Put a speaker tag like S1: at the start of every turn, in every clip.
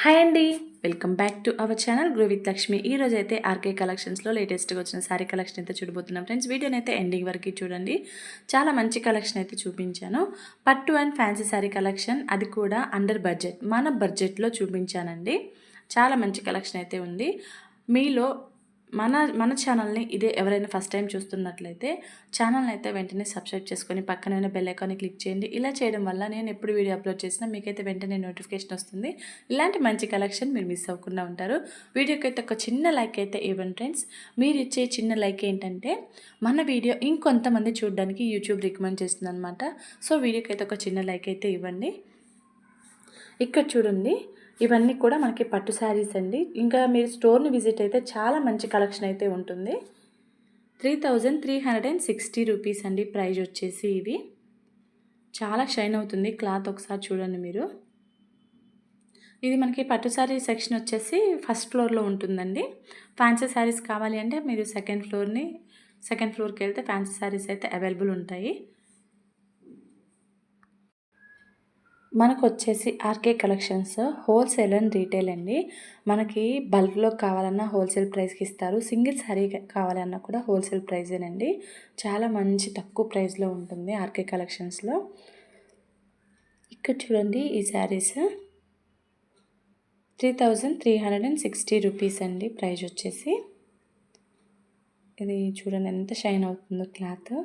S1: Hi అండి, welcome back to our channel grow with Lakshmi. ఈ రోజు అయితే ఆర్కే కలెక్షన్స్లో లేటెస్ట్గా వచ్చిన శారీ కలెక్షన్ అయితే చూడబోతున్నాం ఫ్రెండ్స్. వీడియోని అయితే ఎండింగ్ వరకు చూడండి. చాలా మంచి కలెక్షన్ అయితే చూపించాను. పట్టు అండ్ ఫ్యాన్సీ శారీ కలెక్షన్, అది కూడా అండర్ బడ్జెట్, మన బడ్జెట్లో చూపించానండి. చాలా మంచి కలెక్షన్ అయితే ఉంది. మీలో మన ఛానల్ని ఇదే ఎవరైనా ఫస్ట్ టైం చూస్తున్నట్లయితే ఛానల్ని అయితే వెంటనే సబ్స్క్రైబ్ చేసుకొని పక్కన బెల్ ఐకాన్ని క్లిక్ చేయండి. ఇలా చేయడం వల్ల నేను ఎప్పుడు వీడియో అప్లోడ్ చేసినా మీకైతే వెంటనే నోటిఫికేషన్ వస్తుంది. ఇలాంటి మంచి కలెక్షన్ మీరు మిస్ అవ్వకుండా ఉంటారు. వీడియోకి అయితే ఒక చిన్న లైక్ అయితే ఇవ్వండి ఫ్రెండ్స్. మీరు ఇచ్చే చిన్న లైక్ ఏంటంటే మన వీడియో ఇంకొంతమంది చూడడానికి యూట్యూబ్ రికమెండ్ చేస్తుంది అనమాట. సో వీడియోకి అయితే ఒక చిన్న లైక్ అయితే ఇవ్వండి. ఇక్కడ చూడండి, ఇవన్నీ కూడా మనకి పట్టు శారీస్ అండి. ఇంకా మీరు స్టోర్ని విజిట్ అయితే చాలా మంచి కలెక్షన్ అయితే ఉంటుంది. 3360 రూపీస్ అండి ప్రైజ్ వచ్చేసి. ఇవి చాలా షైన్ అవుతుంది క్లాత్, ఒకసారి చూడండి మీరు. ఇది మనకి పట్టు శారీ సెక్షన్ వచ్చేసి ఫస్ట్ ఫ్లోర్లో ఉంటుందండి. ఫ్యాన్సీ శారీస్ కావాలి అంటే మీరు సెకండ్ ఫ్లోర్కి వెళ్తే ఫ్యాన్సీ శారీస్ అయితే అవైలబుల్ ఉంటాయి. మనకు వచ్చేసి RK collections wholesale and retail అండి. మనకి బల్క్లో కావాలన్నా హోల్సేల్ ప్రైస్కి ఇస్తారు. సింగిల్ శారీ కావాలన్నా కూడా హోల్సేల్ ప్రైజేనండి. చాలా మంచి తక్కువ ప్రైస్లో ఉంటుంది ఆర్కే కలెక్షన్స్లో. ఇక్కడ చూడండి, ఈ శారీస్ 3360 రూపీస్ అండి ప్రైజ్ వచ్చేసి. ఇది చూడండి ఎంత షైన్ అవుతుందో క్లాత్.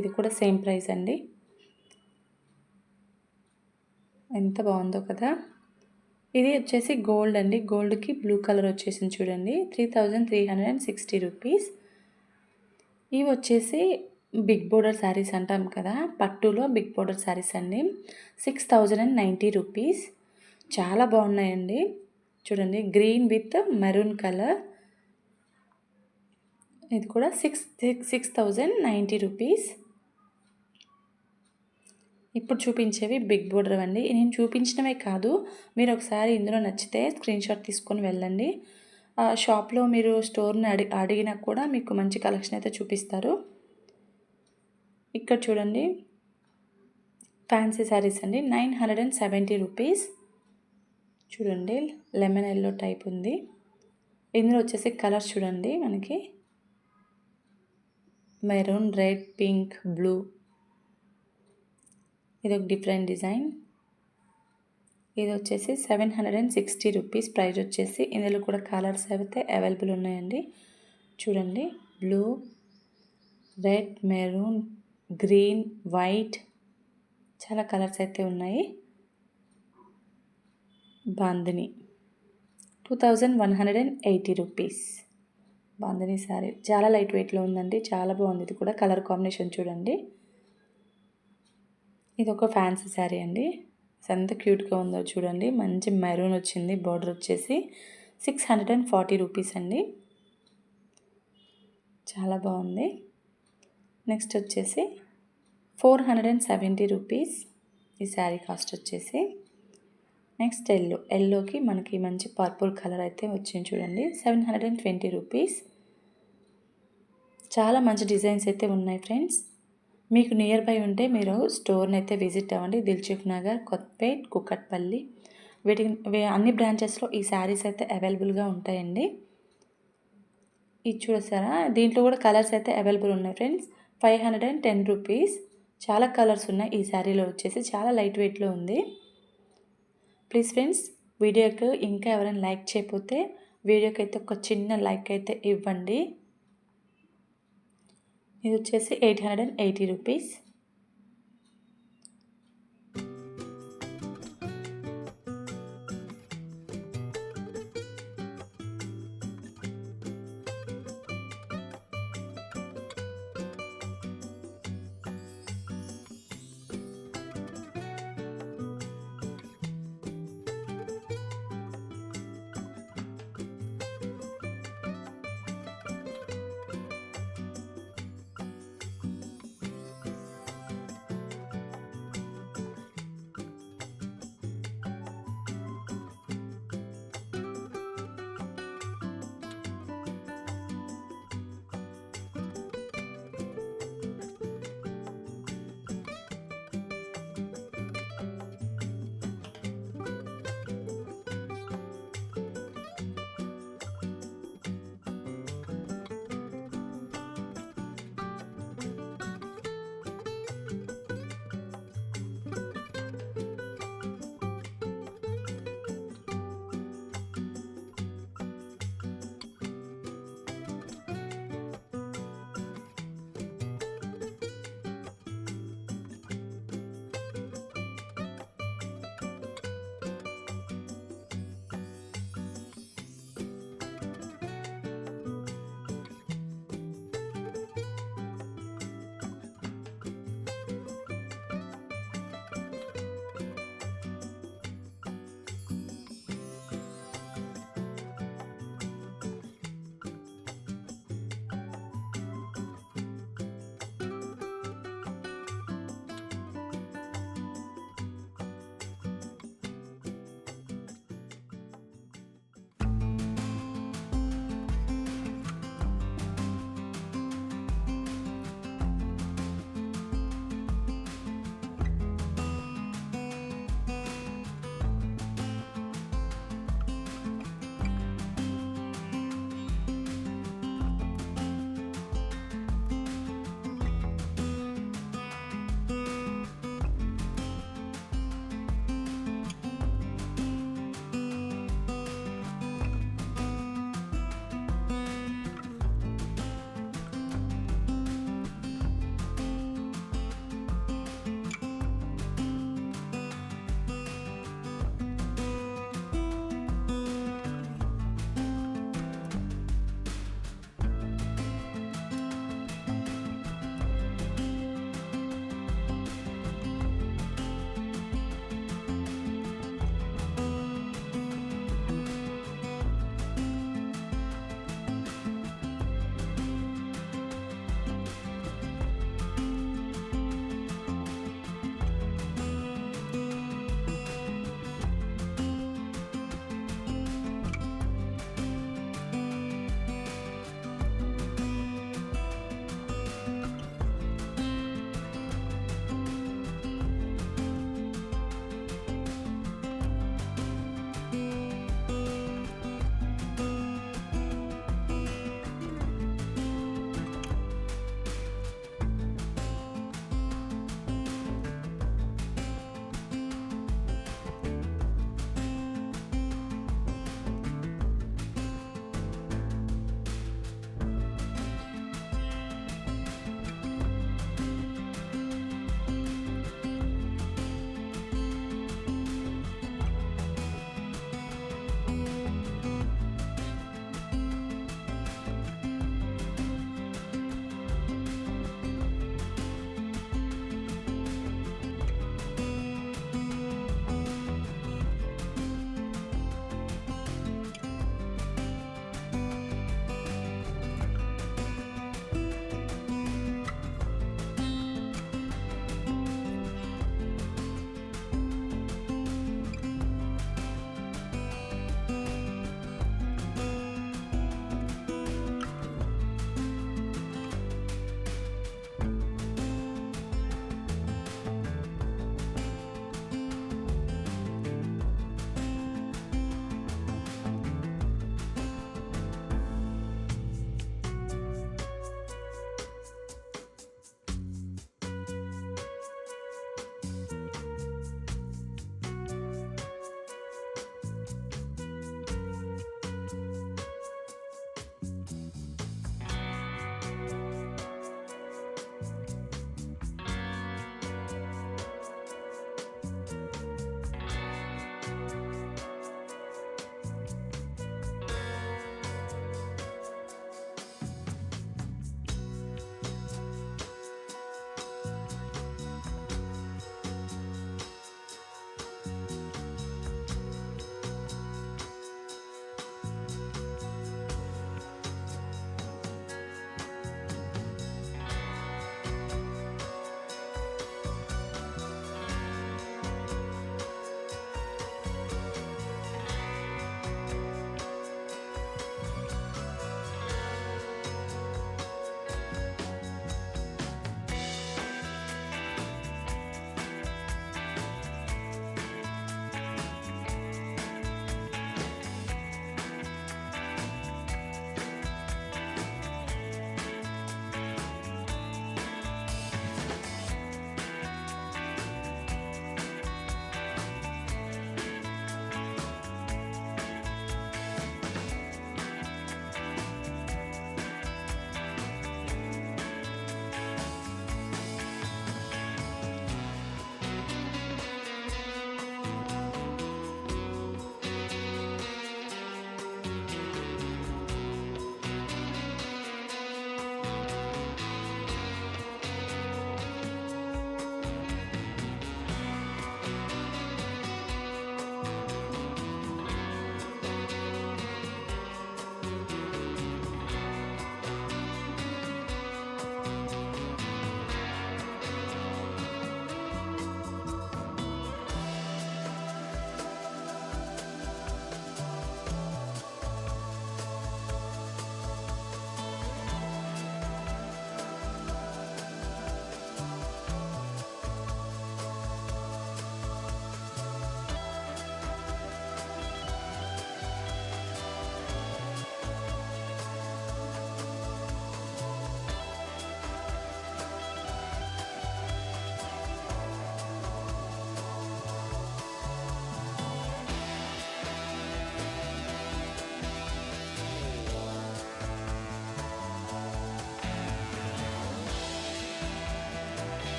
S1: ఇది కూడా సేమ్ ప్రైస్ అండి. ఎంత బాగుందో కదా. ఇది వచ్చేసి గోల్డ్ అండి. గోల్డ్కి బ్లూ కలర్ వచ్చేసింది చూడండి. 3360 రూపీస్. ఇవి వచ్చేసి బిగ్ బోర్డర్ శారీస్ అంటాం కదా, పట్టులో బిగ్ బోర్డర్ శారీస్ అండి. 6090 రూపీస్. చాలా బాగున్నాయండి. చూడండి, గ్రీన్ విత్ మెరూన్ కలర్. ఇది కూడా 6090 రూపీస్. ఇప్పుడు చూపించేవి బిగ్ బోర్డర్ అండి. నేను చూపించడమే కాదు, మీరు ఒకసారి ఇందులో నచ్చితే స్క్రీన్ షాట్ తీసుకొని వెళ్ళండి. షాప్లో మీరు స్టోర్ని అడిగినా కూడా మీకు మంచి కలెక్షన్ అయితే చూపిస్తారు. ఇక్కడ చూడండి, ఫ్యాన్సీ శారీస్ అండి. 970 రూపీస్. చూడండి, లెమన్ ఎల్లో టైప్ ఉంది. ఇందులో వచ్చేసి కలర్స్ చూడండి, మనకి మెరూన్, రెడ్, పింక్, బ్లూ. ఇది ఒక డిఫరెంట్ డిజైన్. ఇది వచ్చేసి 760 రూపీస్ ప్రైజ్ వచ్చేసి. ఇందులో కూడా కలర్స్ అయితే అవైలబుల్ ఉన్నాయండి. చూడండి, blue, red, maroon, green, white, చాలా కలర్స్ అయితే ఉన్నాయి. బాందిని 2180 రూపీస్. బాందిని శారీ చాలా లైట్ వెయిట్లో ఉందండి, చాలా బాగుంది. ఇది కూడా కలర్ కాంబినేషన్ చూడండి. ఇది ఒక ఫ్యాన్సీ శారీ అండి. ఎంత క్యూట్గా ఉందో చూడండి. మంచి మెరూన్ వచ్చింది. బార్డర్ వచ్చేసి 640 రూపీస్ అండి. చాలా బాగుంది. నెక్స్ట్ వచ్చేసి 470 రూపీస్ ఈ శారీ కాస్ట్ వచ్చేసి. నెక్స్ట్ ఎల్లోకి మనకి మంచి పర్పుల్ కలర్ అయితే వచ్చింది చూడండి. 720 రూపీస్. చాలా మంచి డిజైన్స్ అయితే ఉన్నాయి ఫ్రెండ్స్. మీకు నియర్ బై ఉంటే మీరు స్టోర్ని అయితే విజిట్ అవ్వండి. దిల్సుఖ్ నగర్, కొత్తపేట్, కుకట్పల్లి, అన్ని బ్రాంచెస్లో ఈ శారీస్ అయితే అవైలబుల్గా ఉంటాయండి. ఇది చూసారా, దీంట్లో కూడా కలర్స్ అయితే అవైలబుల్ ఉన్నాయి ఫ్రెండ్స్. 510 రూపీస్. చాలా కలర్స్ ఉన్నాయి ఈ శారీలో వచ్చేసి. చాలా లైట్ వెయిట్లో ఉంది. ప్లీజ్ ఫ్రెండ్స్, వీడియోకి ఇంకా ఎవరైనా లైక్ చేయకపోతే వీడియోకి అయితే ఒక చిన్న లైక్ అయితే ఇవ్వండి. ఇది వచ్చేసి 880 రూపీస్.